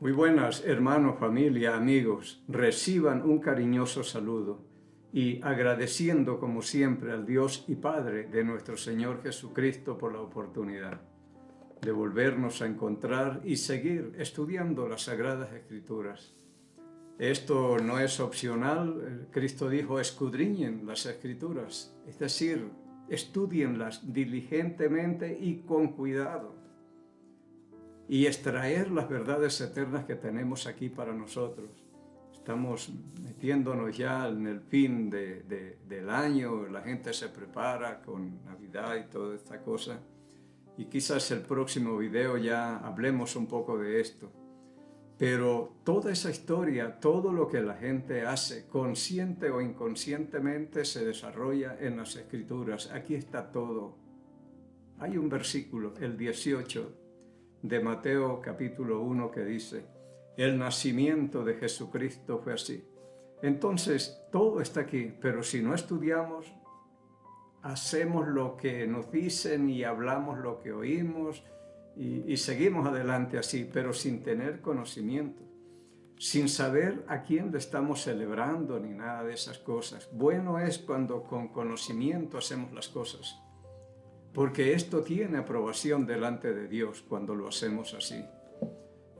Muy buenas, hermanos, familia, amigos. Reciban un cariñoso saludo y agradeciendo como siempre al Dios y Padre de nuestro Señor Jesucristo por la oportunidad de volvernos a encontrar y seguir estudiando las Sagradas Escrituras. Esto no es opcional. Cristo dijo: escudriñen las Escrituras, es decir, estudienlas diligentemente y con cuidado, y extraer las verdades eternas que tenemos aquí para nosotros. Estamos metiéndonos ya en el fin del año, la gente se prepara con Navidad y toda esta cosa, y quizás el próximo video ya hablemos un poco de esto. Pero toda esa historia, todo lo que la gente hace, consciente o inconscientemente, se desarrolla en las Escrituras. Aquí está todo. Hay un versículo, el 18, de Mateo capítulo 1, que dice: el nacimiento de Jesucristo fue así. Entonces, todo está aquí, pero si no estudiamos, hacemos lo que nos dicen y hablamos lo que oímos y seguimos adelante así, pero sin tener conocimiento, sin saber a quién le estamos celebrando ni nada de esas cosas. Bueno es cuando con conocimiento hacemos las cosas, porque esto tiene aprobación delante de Dios cuando lo hacemos así.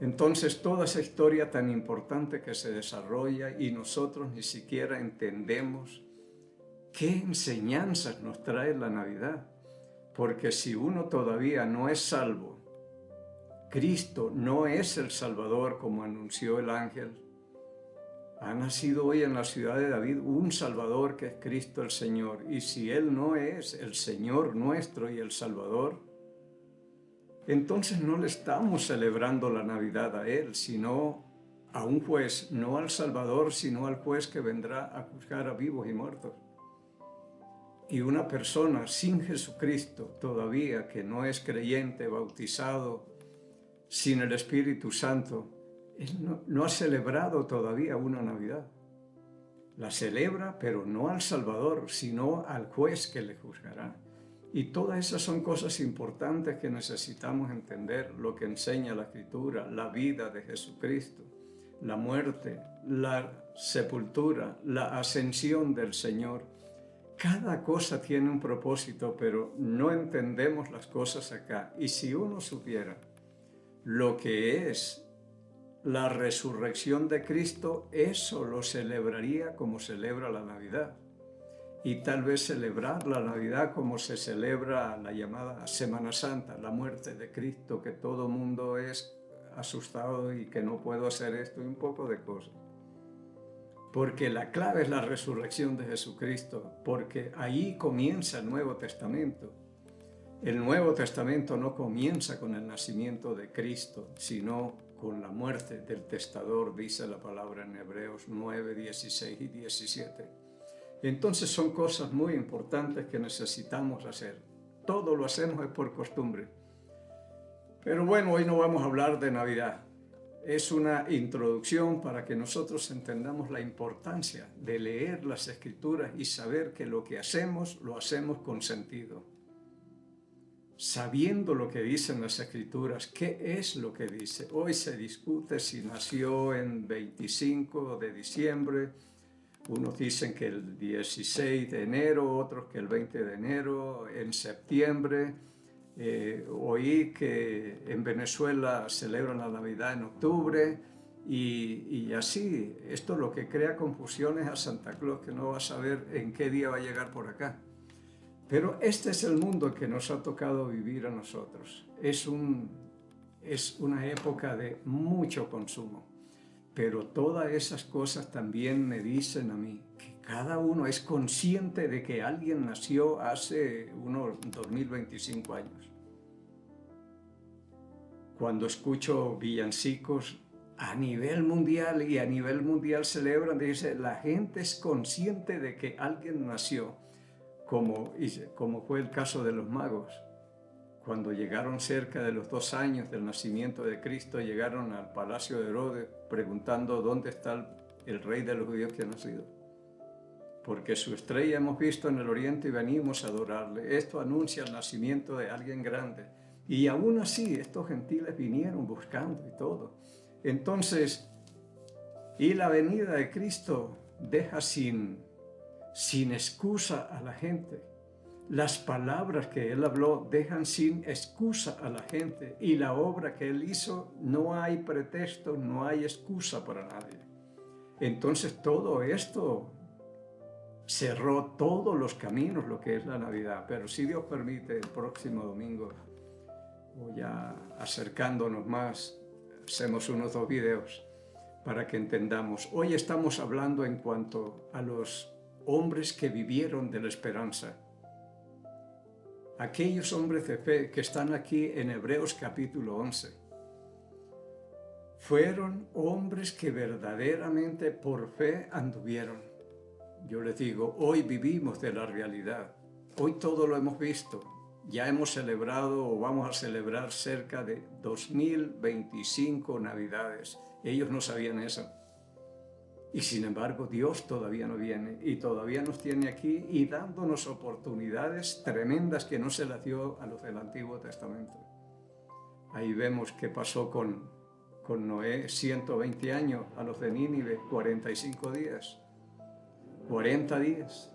Entonces, toda esa historia tan importante que se desarrolla y nosotros ni siquiera entendemos qué enseñanzas nos trae la Navidad. Porque si uno todavía no es salvo, Cristo no es el Salvador como anunció el ángel. Ha nacido hoy en la ciudad de David un Salvador, que es Cristo el Señor. Y si Él no es el Señor nuestro y el Salvador, entonces no le estamos celebrando la Navidad a Él, sino a un juez, no al Salvador, sino al juez que vendrá a juzgar a vivos y muertos. Y una persona sin Jesucristo todavía, que no es creyente, bautizado, sin el Espíritu Santo, él no ha celebrado todavía una Navidad. La celebra, pero no al Salvador, sino al juez que le juzgará. Y todas esas son cosas importantes que necesitamos entender, lo que enseña la Escritura, la vida de Jesucristo, la muerte, la sepultura, la ascensión del Señor. Cada cosa tiene un propósito, pero no entendemos las cosas acá. Y si uno supiera lo que es la resurrección de Cristo, eso lo celebraría como celebra la Navidad. Y tal vez celebrar la Navidad como se celebra la llamada Semana Santa, la muerte de Cristo, que todo mundo es asustado y que no puedo hacer esto y un poco de cosas. Porque la clave es la resurrección de Jesucristo, porque ahí comienza el Nuevo Testamento. El Nuevo Testamento no comienza con el nacimiento de Cristo, sino con la muerte del testador, dice la palabra en Hebreos 9, 16 y 17. Entonces son cosas muy importantes que necesitamos hacer. Todo lo hacemos es por costumbre. Pero bueno, hoy no vamos a hablar de Navidad. Es una introducción para que nosotros entendamos la importancia de leer las Escrituras y saber que lo que hacemos, lo hacemos con sentido. Sabiendo lo que dicen las Escrituras, ¿qué es lo que dice? Hoy se discute si nació en 25 de diciembre, unos dicen que el 16 de enero, otros que el 20 de enero, en septiembre. Oí que en Venezuela celebran la Navidad en octubre y así. Esto lo que crea confusiones a Santa Claus, que no va a saber en qué día va a llegar por acá. Pero este es el mundo que nos ha tocado vivir a nosotros. Es una época de mucho consumo. Pero todas esas cosas también me dicen a mí que cada uno es consciente de que alguien nació hace unos 2025 años. Cuando escucho villancicos a nivel mundial y a nivel mundial celebran, dice, la gente es consciente de que alguien nació, como fue el caso de los magos. Cuando llegaron cerca de los 2 años del nacimiento de Cristo, llegaron al palacio de Herodes preguntando dónde está el rey de los judíos que ha nacido. Porque su estrella hemos visto en el oriente y venimos a adorarle. Esto anuncia el nacimiento de alguien grande. Y aún así estos gentiles vinieron buscando y todo. Entonces, y la venida de Cristo deja sin excusa a la gente. Las palabras que Él habló dejan sin excusa a la gente. Y la obra que Él hizo, no hay pretexto, no hay excusa para nadie. Entonces todo esto cerró todos los caminos, lo que es la Navidad. Pero si Dios permite, el próximo domingo, o ya acercándonos más, hacemos unos 2 videos para que entendamos. Hoy estamos hablando en cuanto a los hombres que vivieron de la esperanza. Aquellos hombres de fe que están aquí en Hebreos capítulo 11. Fueron hombres que verdaderamente por fe anduvieron. Yo les digo, hoy vivimos de la realidad. Hoy todo lo hemos visto. Ya hemos celebrado o vamos a celebrar cerca de 2025 Navidades. Ellos no sabían eso. Y sin embargo, Dios todavía no viene y todavía nos tiene aquí y dándonos oportunidades tremendas que no se las dio a los del Antiguo Testamento. Ahí vemos qué pasó con Noé, 120 años, a los de Nínive, 45 días, 40 días.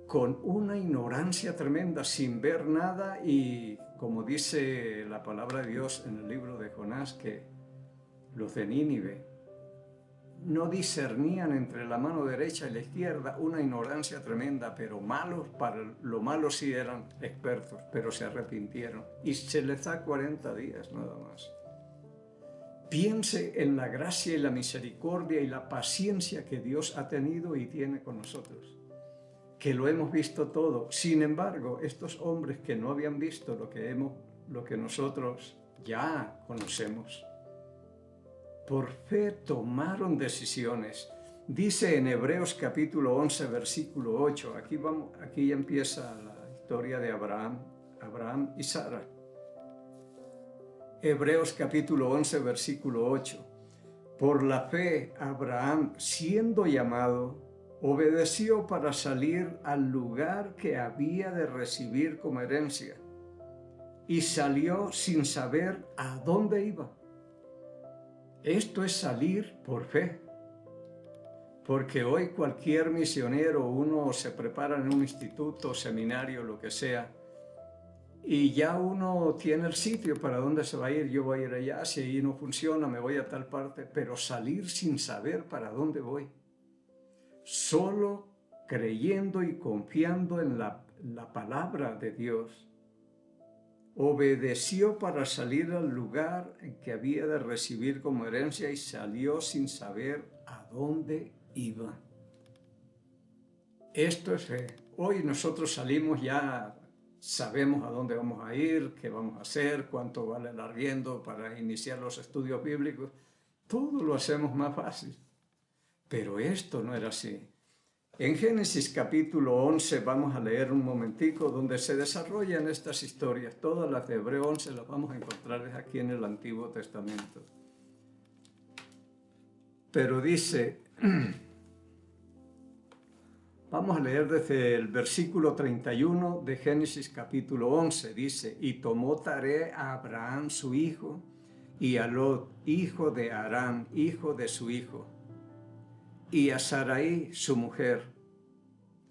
Con una ignorancia tremenda, sin ver nada y, como dice la palabra de Dios en el libro de Jonás, que los de Nínive no discernían entre la mano derecha y la izquierda, una ignorancia tremenda, pero malos, para lo malo sí eran expertos, pero se arrepintieron. Y se les da 40 días nada más. Piense en la gracia y la misericordia y la paciencia que Dios ha tenido y tiene con nosotros, que lo hemos visto todo. Sin embargo, estos hombres que no habían visto lo que nosotros ya conocemos, por fe tomaron decisiones. Dice en Hebreos capítulo 11, versículo 8, aquí ya empieza la historia de Abraham y Sara. Hebreos capítulo 11, versículo 8. Por la fe, Abraham, siendo llamado, obedeció para salir al lugar que había de recibir como herencia, y salió sin saber a dónde iba. Esto es salir por fe, porque hoy cualquier misionero, uno se prepara en un instituto, seminario, lo que sea, y ya uno tiene el sitio para dónde se va a ir. Yo voy a ir allá, si ahí no funciona, me voy a tal parte, pero salir sin saber para dónde voy. Solo creyendo y confiando en la palabra de Dios. Obedeció para salir al lugar en que había de recibir como herencia y salió sin saber a dónde iba. Esto es fe. Hoy nosotros salimos, ya sabemos a dónde vamos a ir, qué vamos a hacer, cuánto vale el arriendo para iniciar los estudios bíblicos. Todo lo hacemos más fácil. Pero esto no era así. En Génesis capítulo 11 vamos a leer un momentico donde se desarrollan estas historias. Todas las de Hebreo 11 las vamos a encontrar aquí en el Antiguo Testamento. Pero dice, vamos a leer desde el versículo 31 de Génesis capítulo 11. Dice, y tomó Taré a Abraham su hijo, y a Lot, hijo de Harán, hijo de su hijo, y a Sarai, su mujer,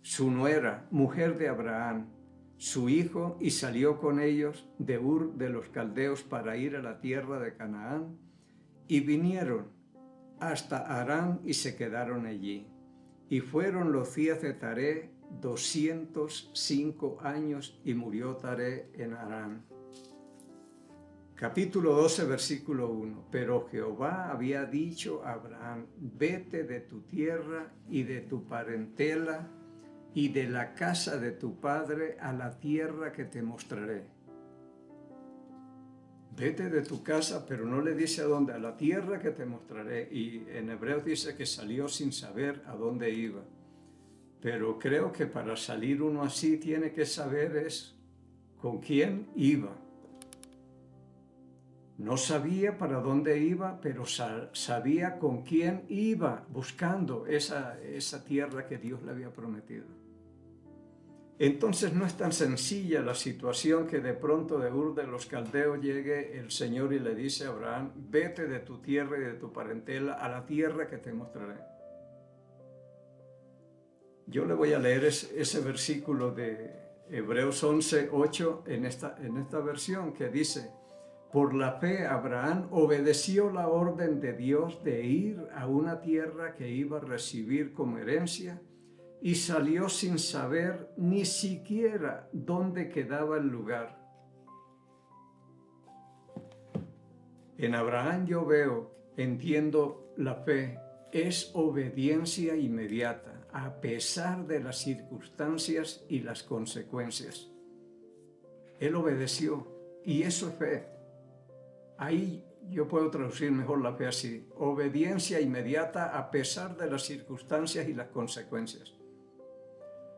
su nuera, mujer de Abraham, su hijo, y salió con ellos de Ur de los Caldeos para ir a la tierra de Canaán, y vinieron hasta Harán y se quedaron allí. Y fueron los días de Taré 205 años, y murió Taré en Harán. Capítulo 12, versículo 1. Pero Jehová había dicho a Abraham, vete de tu tierra y de tu parentela y de la casa de tu padre a la tierra que te mostraré. Vete de tu casa, pero no le dice a dónde, a la tierra que te mostraré. Y en Hebreos dice que salió sin saber a dónde iba. Pero creo que para salir uno así tiene que saber es con quién iba. No sabía para dónde iba, pero sabía con quién iba buscando esa tierra que Dios le había prometido. Entonces no es tan sencilla la situación que de pronto de Ur de los Caldeos llegue el Señor y le dice a Abraham, vete de tu tierra y de tu parentela a la tierra que te mostraré. Yo le voy a leer ese versículo de Hebreos 11:8 en esta versión que dice, por la fe Abraham obedeció la orden de Dios de ir a una tierra que iba a recibir como herencia y salió sin saber ni siquiera dónde quedaba el lugar. En Abraham yo entiendo la fe, es obediencia inmediata, a pesar de las circunstancias y las consecuencias. Él obedeció y eso es fe. Ahí yo puedo traducir mejor la fe así, obediencia inmediata a pesar de las circunstancias y las consecuencias.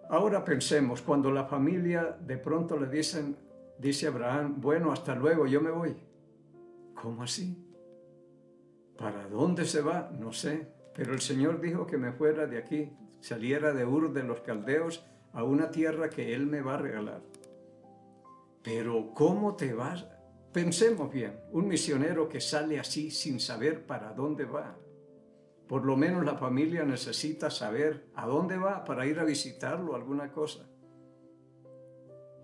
Ahora pensemos, cuando la familia de pronto le dice a Abraham, bueno, hasta luego, yo me voy. ¿Cómo así? ¿Para dónde se va? No sé, pero el Señor dijo que me fuera de aquí, saliera de Ur de los Caldeos a una tierra que Él me va a regalar. Pero ¿cómo te vas? Pensemos bien, un misionero que sale así sin saber para dónde va. Por lo menos la familia necesita saber a dónde va para ir a visitarlo, alguna cosa.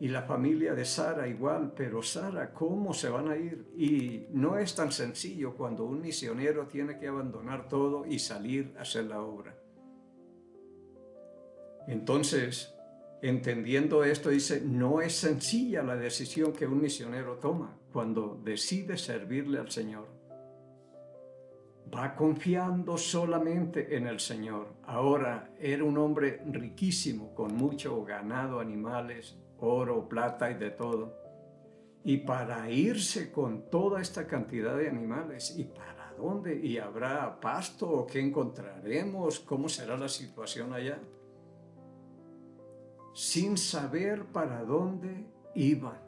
Y la familia de Sara igual, pero Sara, ¿cómo se van a ir? Y no es tan sencillo cuando un misionero tiene que abandonar todo y salir a hacer la obra. Entonces, entendiendo esto, dice, no es sencilla la decisión que un misionero toma cuando decide servirle al Señor. Va confiando solamente en el Señor. Ahora era un hombre riquísimo, con mucho ganado, animales, oro, plata y de todo. Y para irse con toda esta cantidad de animales, ¿y para dónde? ¿Y habrá pasto o qué encontraremos? ¿Cómo será la situación allá? Sin saber para dónde iban.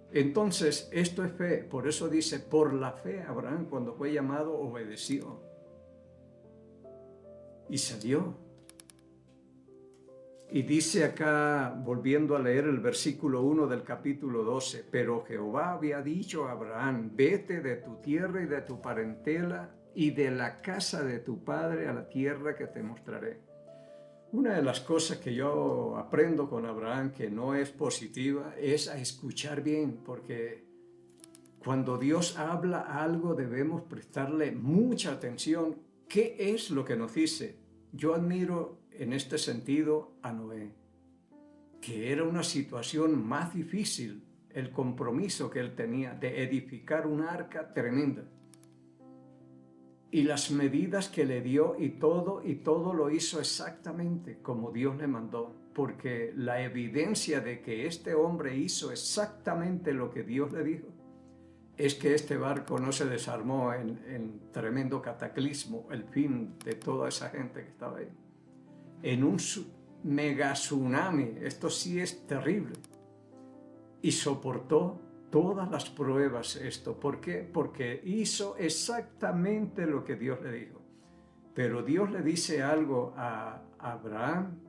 Entonces, esto es fe, por eso dice, por la fe Abraham cuando fue llamado obedeció y salió. Y dice acá, volviendo a leer el versículo 1 del capítulo 12, pero Jehová había dicho a Abraham, vete de tu tierra y de tu parentela y de la casa de tu padre a la tierra que te mostraré. Una de las cosas que yo aprendo con Abraham que no es positiva es a escuchar bien, porque cuando Dios habla algo debemos prestarle mucha atención. ¿Qué es lo que nos dice? Yo admiro en este sentido a Noé, que era una situación más difícil, el compromiso que él tenía de edificar un arca tremenda. Y las medidas que le dio y todo lo hizo exactamente como Dios le mandó, porque la evidencia de que este hombre hizo exactamente lo que Dios le dijo, es que este barco no se desarmó en tremendo cataclismo, el fin de toda esa gente que estaba ahí. En un mega tsunami, esto sí es terrible. Y soportó todas las pruebas esto. ¿Por qué? Porque hizo exactamente lo que Dios le dijo. Pero Dios le dice algo a Abraham,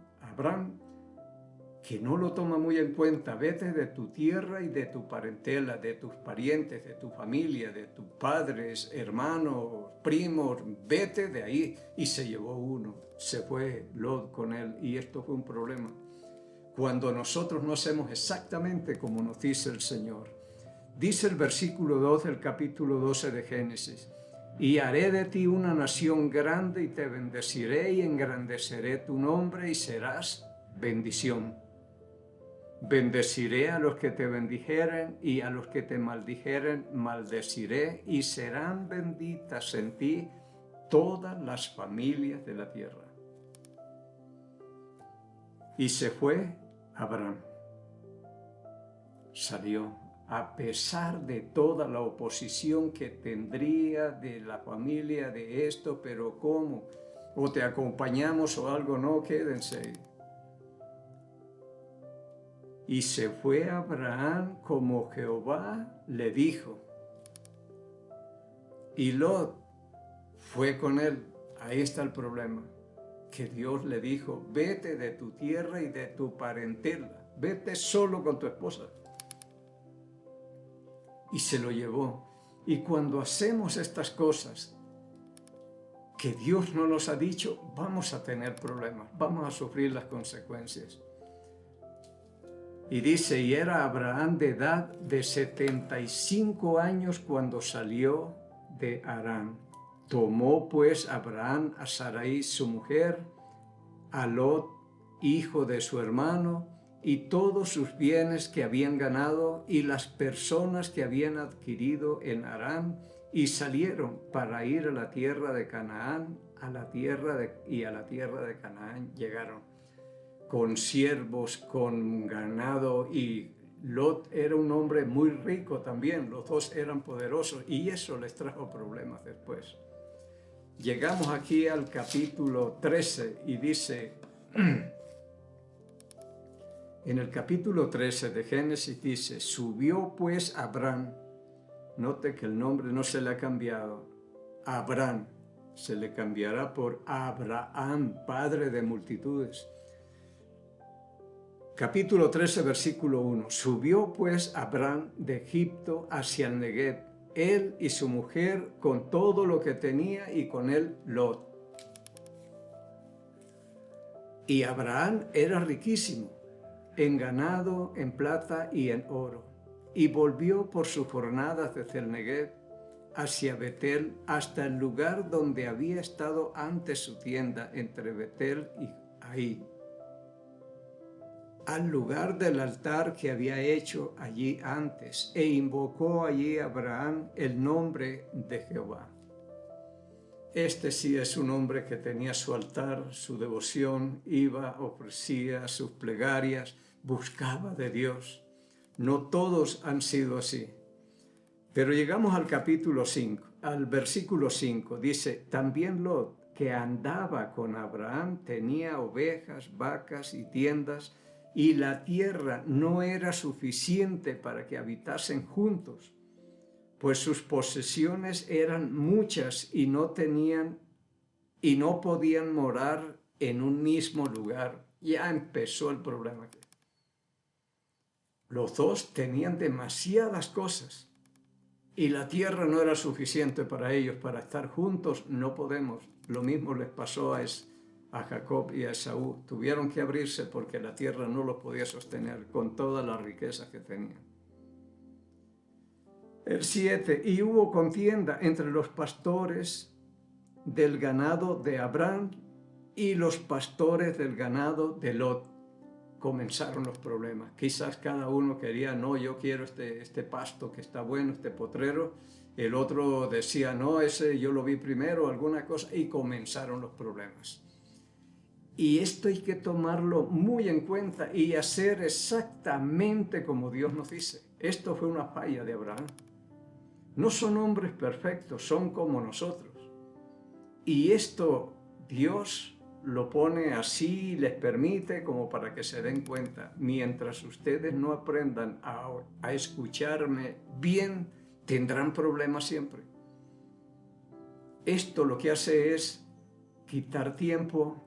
que no lo toma muy en cuenta. Vete de tu tierra y de tu parentela, de tus parientes, de tu familia, de tus padres, hermanos, primos, vete de ahí. Y se llevó uno, se fue Lot con él y esto fue un problema. Cuando nosotros no hacemos exactamente como nos dice el Señor. Dice el versículo 2 del capítulo 12 de Génesis, y haré de ti una nación grande y te bendeciré y engrandeceré tu nombre y serás bendición. Bendeciré a los que te bendijeren y a los que te maldijeren maldeciré y serán benditas en ti todas las familias de la tierra. Y se fue Abraham. Salió a pesar de toda la oposición que tendría de la familia de esto, pero ¿cómo? O te acompañamos o algo, no, quédense. Y se fue Abraham como Jehová le dijo. Y Lot fue con él. Ahí está el problema. que Dios le dijo, vete de tu tierra y de tu parentela, vete solo con tu esposa. Y se lo llevó. Y cuando hacemos estas cosas que Dios no nos ha dicho, vamos a tener problemas, vamos a sufrir las consecuencias. Y dice, y era Abraham de edad de 75 años cuando salió de Harán. Tomó pues Abraham a Sarai su mujer, a Lot, hijo de su hermano, y todos sus bienes que habían ganado y las personas que habían adquirido en Harán, y salieron para ir a la tierra de Canaán, a la tierra de Canaán llegaron con siervos, con ganado, y Lot era un hombre muy rico también, los dos eran poderosos, y eso les trajo problemas después. Llegamos aquí al capítulo 13 y dice, en el capítulo 13 de Génesis dice, subió pues Abraham, note que el nombre no se le ha cambiado, Abraham, se le cambiará por Abraham, padre de multitudes. Capítulo 13, versículo 1. Subió pues Abraham de Egipto hacia el Neguev, él y su mujer con todo lo que tenía y con él Lot. Y Abraham era riquísimo en ganado, en plata y en oro. Y volvió por sus jornadas desde el Neguev hacia Betel hasta el lugar donde había estado antes su tienda entre Betel y Ahí, al lugar del altar que había hecho allí antes, e invocó allí Abraham el nombre de Jehová. Este sí es un hombre que tenía su altar, su devoción, iba, ofrecía sus plegarias, buscaba de Dios. No todos han sido así. Pero llegamos al capítulo 5, al versículo 5, dice, también Lot, que andaba con Abraham, tenía ovejas, vacas y tiendas, y la tierra no era suficiente para que habitasen juntos, pues sus posesiones eran muchas y no podían morar en un mismo lugar. Ya empezó el problema aquí. Los dos tenían demasiadas cosas y la tierra no era suficiente para ellos, para estar juntos no podemos. Lo mismo les pasó a Jacob y a Esaú. Tuvieron que abrirse porque la tierra no los podía sostener con todas las riquezas que tenían. El 7, y hubo contienda entre los pastores del ganado de Abraham y los pastores del ganado de Lot. Comenzaron los problemas. Quizás cada uno quería, no, yo quiero este pasto que está bueno, este potrero. El otro decía, no, ese yo lo vi primero, alguna cosa, y comenzaron los problemas. Y esto hay que tomarlo muy en cuenta y hacer exactamente como Dios nos dice. Esto fue una falla de Abraham. No son hombres perfectos, son como nosotros. Y esto Dios lo pone así, les permite como para que se den cuenta. Mientras ustedes no aprendan a escucharme bien, tendrán problemas siempre. Esto lo que hace es quitar tiempo,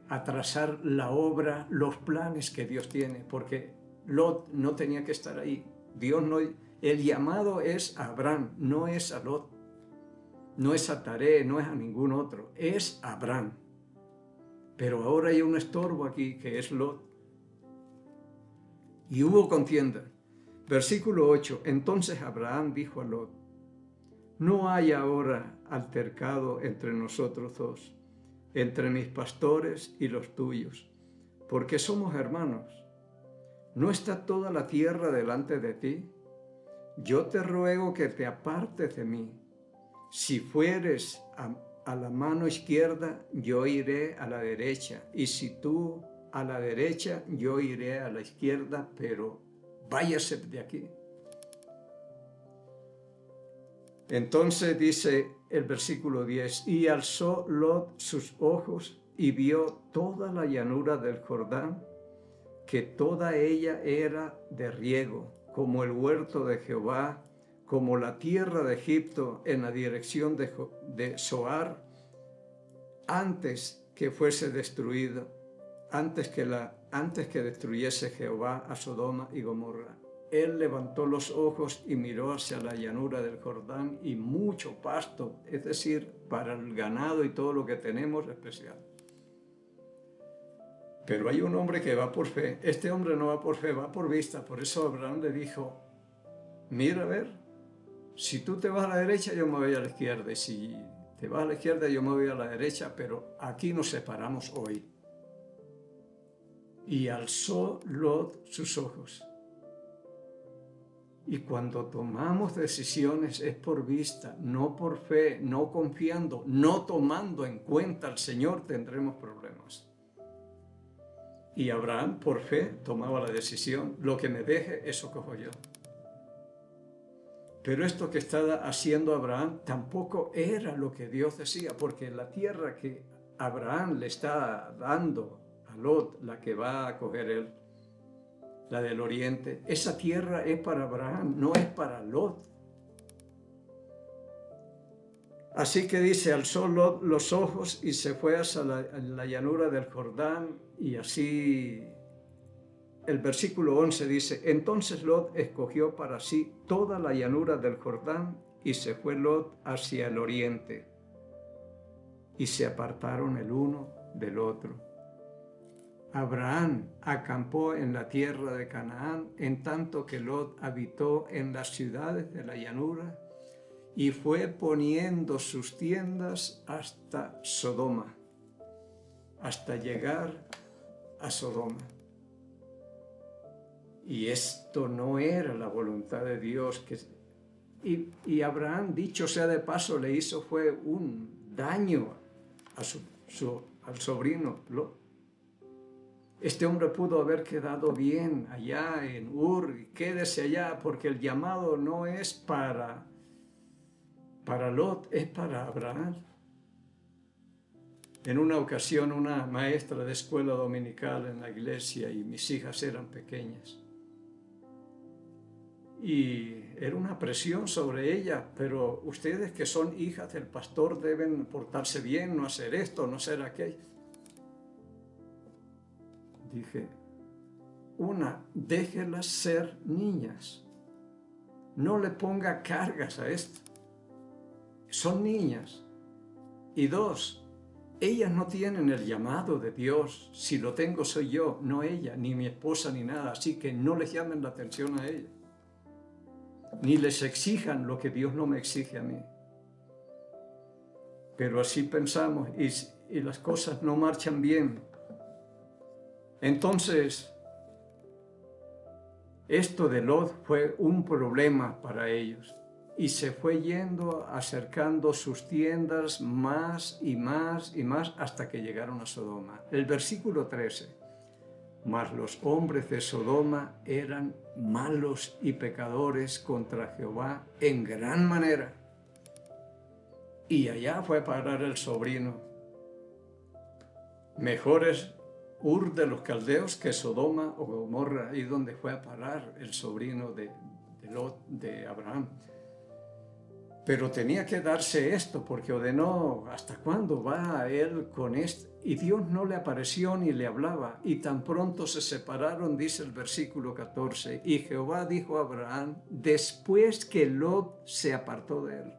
atrasar la obra, los planes que Dios tiene, porque Lot no tenía que estar ahí. Dios no, el llamado es a Abraham, no es a Lot, no es a Taré, no es a ningún otro, es a Abraham. Pero ahora hay un estorbo aquí que es Lot. Y hubo contienda. Versículo 8, entonces Abraham dijo a Lot, no hay ahora altercado entre nosotros dos, entre mis pastores y los tuyos, porque somos hermanos. ¿No está toda la tierra delante de ti? Yo te ruego que te apartes de mí. Si fueres a la mano izquierda, yo iré a la derecha, y si tú a la derecha, yo iré a la izquierda, pero váyase de aquí. Entonces dice el versículo 10, y alzó Lot sus ojos y vio toda la llanura del Jordán, que toda ella era de riego, como el huerto de Jehová, como la tierra de Egipto en la dirección de Zoar, antes que fuese destruido, antes que destruyese Jehová a Sodoma y Gomorra. Él levantó los ojos y miró hacia la llanura del Jordán y mucho pasto, es decir, para el ganado y todo lo que tenemos especial. Pero hay un hombre que va por fe. Este hombre no va por fe, va por vista. Por eso Abraham le dijo, mira a ver, si tú te vas a la derecha, yo me voy a la izquierda. Y si te vas a la izquierda, yo me voy a la derecha, pero aquí nos separamos hoy. Y alzó Lot sus ojos. Y cuando tomamos decisiones es por vista, no por fe, no confiando, no tomando en cuenta al Señor, tendremos problemas. Y Abraham, por fe, tomaba la decisión, lo que me deje, eso cojo yo. Pero esto que estaba haciendo Abraham tampoco era lo que Dios decía, porque la tierra que Abraham le está dando a Lot, la que va a coger él, la del oriente, esa tierra es para Abraham, no es para Lot. Así que dice, alzó Lot los ojos y se fue hacia la llanura del Jordán, y así el versículo 11 dice, entonces Lot escogió para sí toda la llanura del Jordán y se fue Lot hacia el oriente, y se apartaron el uno del otro. Abraham acampó en la tierra de Canaán, en tanto que Lot habitó en las ciudades de la llanura y fue poniendo sus tiendas hasta Sodoma, hasta llegar a Sodoma. Y esto no era la voluntad de Dios. Y Abraham, dicho sea de paso, le hizo fue un daño al sobrino Lot. Este hombre pudo haber quedado bien allá en Ur, y quédese allá, porque el llamado no es para Lot, es para Abraham. En una ocasión, una maestra de escuela dominical en la iglesia, y mis hijas eran pequeñas, y era una presión sobre ella, pero ustedes que son hijas del pastor deben portarse bien, no hacer esto, no hacer aquello. Dije, déjelas ser niñas. No le ponga cargas a esto. Son niñas. Y dos, ellas no tienen el llamado de Dios. Si lo tengo soy yo, no ella, ni mi esposa, ni nada. Así que no les llamen la atención a ella. Ni les exijan lo que Dios no me exige a mí. Pero así pensamos y las cosas no marchan bien. Entonces, esto de Lot fue un problema para ellos, y se fue yendo, acercando sus tiendas más y más y más hasta que llegaron a Sodoma. El versículo 13, mas los hombres de Sodoma eran malos y pecadores contra Jehová en gran manera. Y allá fue a parar el sobrino. Mejores Ur de los caldeos que Sodoma o Gomorra, ahí donde fue a parar el sobrino de Lot, de Abraham. Pero tenía que darse esto, porque ordenó, ¿hasta cuándo va él con esto? Y Dios no le apareció ni le hablaba, y tan pronto se separaron, dice el versículo 14, y Jehová dijo a Abraham, después que Lot se apartó de él,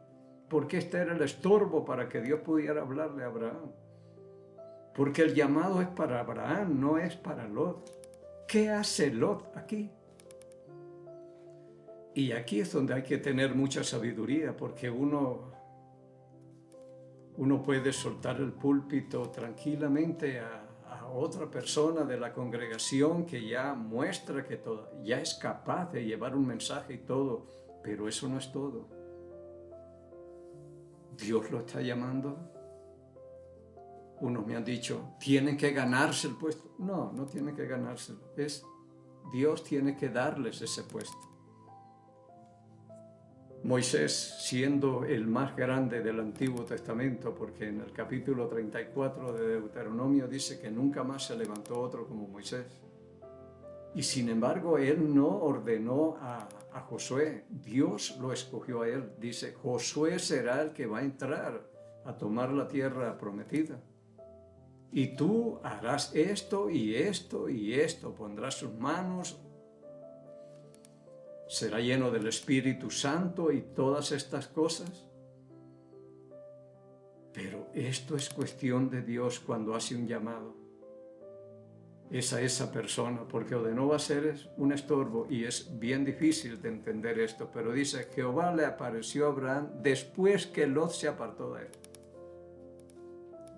porque este era el estorbo para que Dios pudiera hablarle a Abraham. Porque el llamado es para Abraham, no es para Lot. ¿Qué hace Lot aquí? Y aquí es donde hay que tener mucha sabiduría, porque uno puede soltar el púlpito tranquilamente a otra persona de la congregación que ya muestra que ya es capaz de llevar un mensaje y todo, pero eso no es todo. Dios lo está llamando. Unos me han dicho, tienen que ganarse el puesto. No, no tienen que ganárselo. Dios tiene que darles ese puesto. Moisés, siendo el más grande del Antiguo Testamento, porque en el capítulo 34 de Deuteronomio dice que nunca más se levantó otro como Moisés. Y sin embargo, él no ordenó a Josué. Dios lo escogió a él. Dice, Josué será el que va a entrar a tomar la tierra prometida. y tú harás esto y esto y esto, pondrás sus manos, será lleno del Espíritu Santo y todas estas cosas. Pero esto es cuestión de Dios cuando hace un llamado. Es a esa persona, porque o de no va a ser un estorbo, y es bien difícil de entender esto, pero dice, Jehová le apareció a Abraham después que Lot se apartó de él.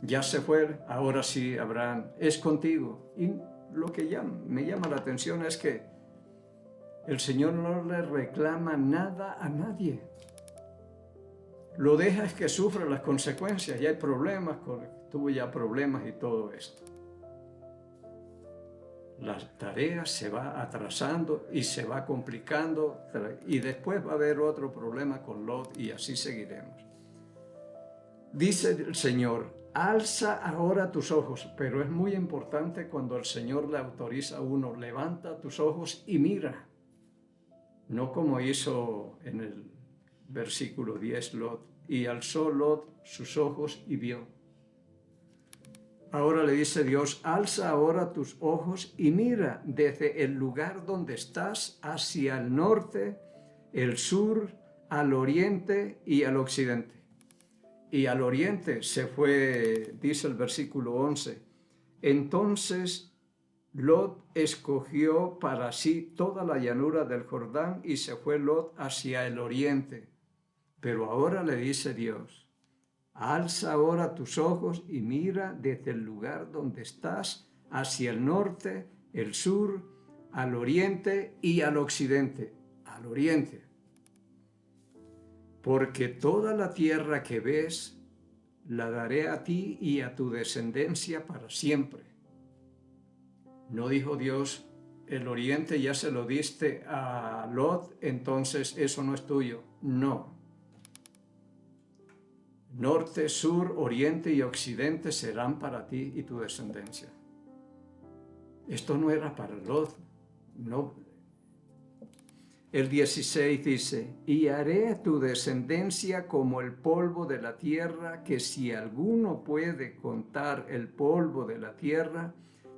Ya se fue, ahora sí, Abraham, es contigo. Y lo que me llama la atención es que el Señor no le reclama nada a nadie. Lo deja es que sufra las consecuencias, ya hay problemas, tuvo ya problemas y todo esto. La tarea se va atrasando y se va complicando y después va a haber otro problema con Lot y así seguiremos. Dice el Señor, alza ahora tus ojos, pero es muy importante cuando el Señor le autoriza a uno, levanta tus ojos y mira. No como hizo en el versículo 10 Lot, y alzó Lot sus ojos y vio. Ahora le dice Dios, alza ahora tus ojos y mira desde el lugar donde estás hacia el norte, el sur, al oriente y al occidente. Y al oriente se fue, dice el versículo 11, entonces Lot escogió para sí toda la llanura del Jordán y se fue Lot hacia el oriente. Pero ahora le dice Dios, alza ahora tus ojos y mira desde el lugar donde estás hacia el norte, el sur, al oriente y al occidente. Al oriente. Porque toda la tierra que ves la daré a ti y a tu descendencia para siempre. No dijo Dios, el oriente ya se lo diste a Lot, entonces eso no es tuyo. No. Norte, sur, oriente y occidente serán para ti y tu descendencia. Esto no era para Lot, no. El 16 dice, y haré tu descendencia como el polvo de la tierra, que si alguno puede contar el polvo de la tierra,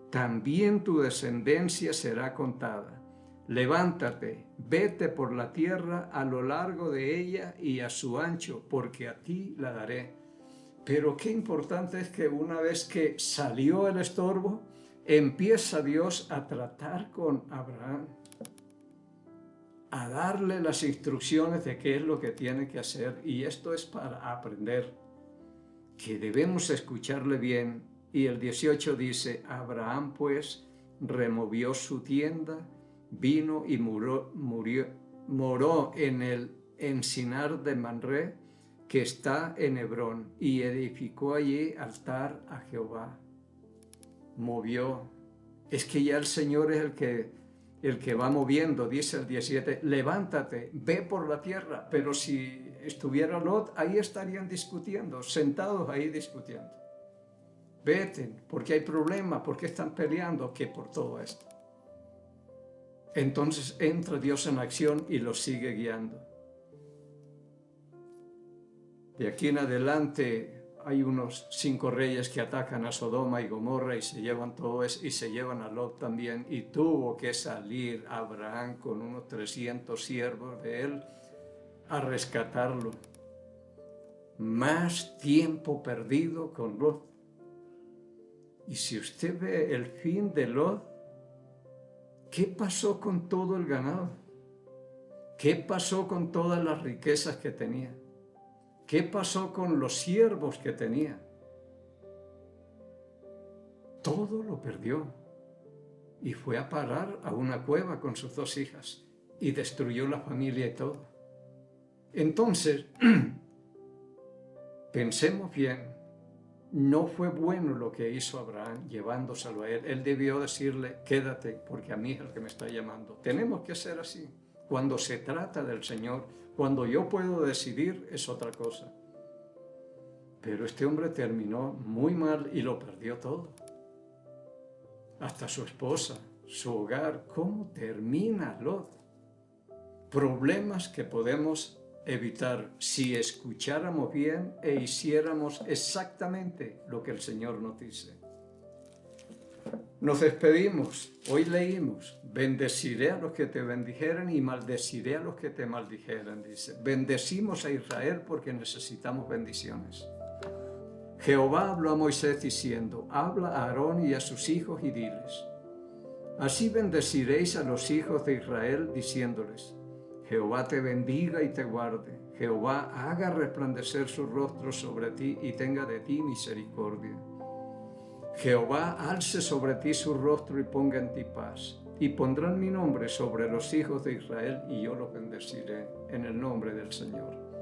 también tu descendencia será contada. Levántate, vete por la tierra a lo largo de ella y a su ancho, porque a ti la daré. Pero qué importante es que una vez que salió el estorbo, empieza Dios a tratar con Abraham, a darle las instrucciones de qué es lo que tiene que hacer. Y esto es para aprender, que debemos escucharle bien. Y el 18 dice, Abraham pues removió su tienda, vino y moró en el encinar de Manré, que está en Hebrón, y edificó allí altar a Jehová. Movió. Es que ya el Señor es el que va moviendo, dice el 17, levántate, ve por la tierra. Pero si estuviera Lot, ahí estarían discutiendo, sentados ahí discutiendo. Vete, porque hay problemas, porque están peleando, que por todo esto. Entonces entra Dios en acción y los sigue guiando. De aquí en adelante hay unos 5 reyes que atacan a Sodoma y Gomorra y se llevan todo eso, y se llevan a Lot también, y tuvo que salir Abraham con unos 300 siervos de él a rescatarlo. Más tiempo perdido con Lot. Y si usted ve el fin de Lot, ¿qué pasó con todo el ganado? ¿Qué pasó con todas las riquezas que tenía? ¿Qué pasó con los siervos que tenía? Todo lo perdió y fue a parar a una cueva con sus 2 hijas y destruyó la familia y todo. Entonces, pensemos bien, no fue bueno lo que hizo Abraham llevándoselo a él. Él debió decirle, quédate porque a mí es el que me está llamando. Tenemos que ser así. Cuando se trata del Señor, cuando yo puedo decidir, es otra cosa. Pero este hombre terminó muy mal y lo perdió todo. Hasta su esposa, su hogar. ¿Cómo termina Lot? Problemas que podemos evitar si escucháramos bien e hiciéramos exactamente lo que el Señor nos dice. Nos despedimos. Hoy leímos, bendeciré a los que te bendijeren y maldeciré a los que te maldijeren, dice. Bendecimos a Israel porque necesitamos bendiciones. Jehová habló a Moisés diciendo, habla a Aarón y a sus hijos y diles, así bendeciréis a los hijos de Israel diciéndoles, Jehová te bendiga y te guarde, Jehová haga resplandecer su rostro sobre ti y tenga de ti misericordia. Jehová alce sobre ti su rostro y ponga en ti paz, y pondrán mi nombre sobre los hijos de Israel y yo los bendeciré en el nombre del Señor.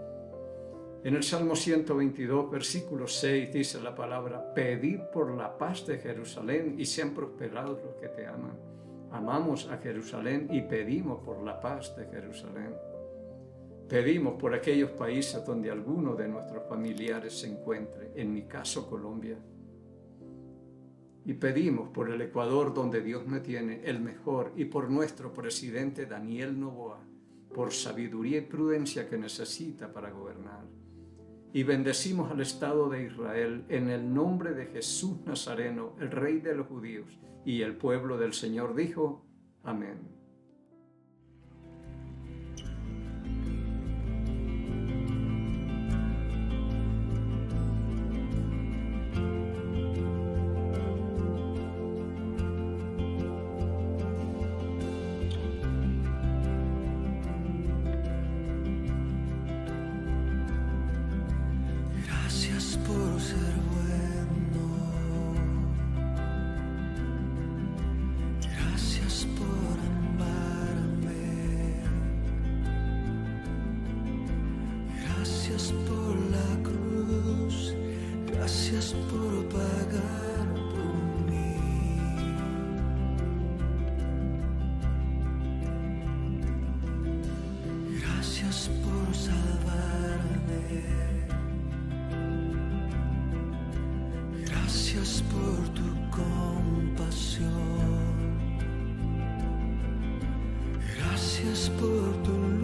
En el Salmo 122, versículo 6 dice la palabra, pedid por la paz de Jerusalén y sean prosperados los que te aman. Amamos a Jerusalén y pedimos por la paz de Jerusalén. Pedimos por aquellos países donde alguno de nuestros familiares se encuentre, en mi caso Colombia. Y pedimos por el Ecuador donde Dios me tiene el mejor y por nuestro presidente Daniel Noboa, por sabiduría y prudencia que necesita para gobernar. Y bendecimos al Estado de Israel en el nombre de Jesús Nazareno, el Rey de los judíos. Y el pueblo del Señor dijo, amén. Gracias por la cruz, gracias por pagar por mí. Gracias por salvarme. Gracias por tu compasión. Gracias por tu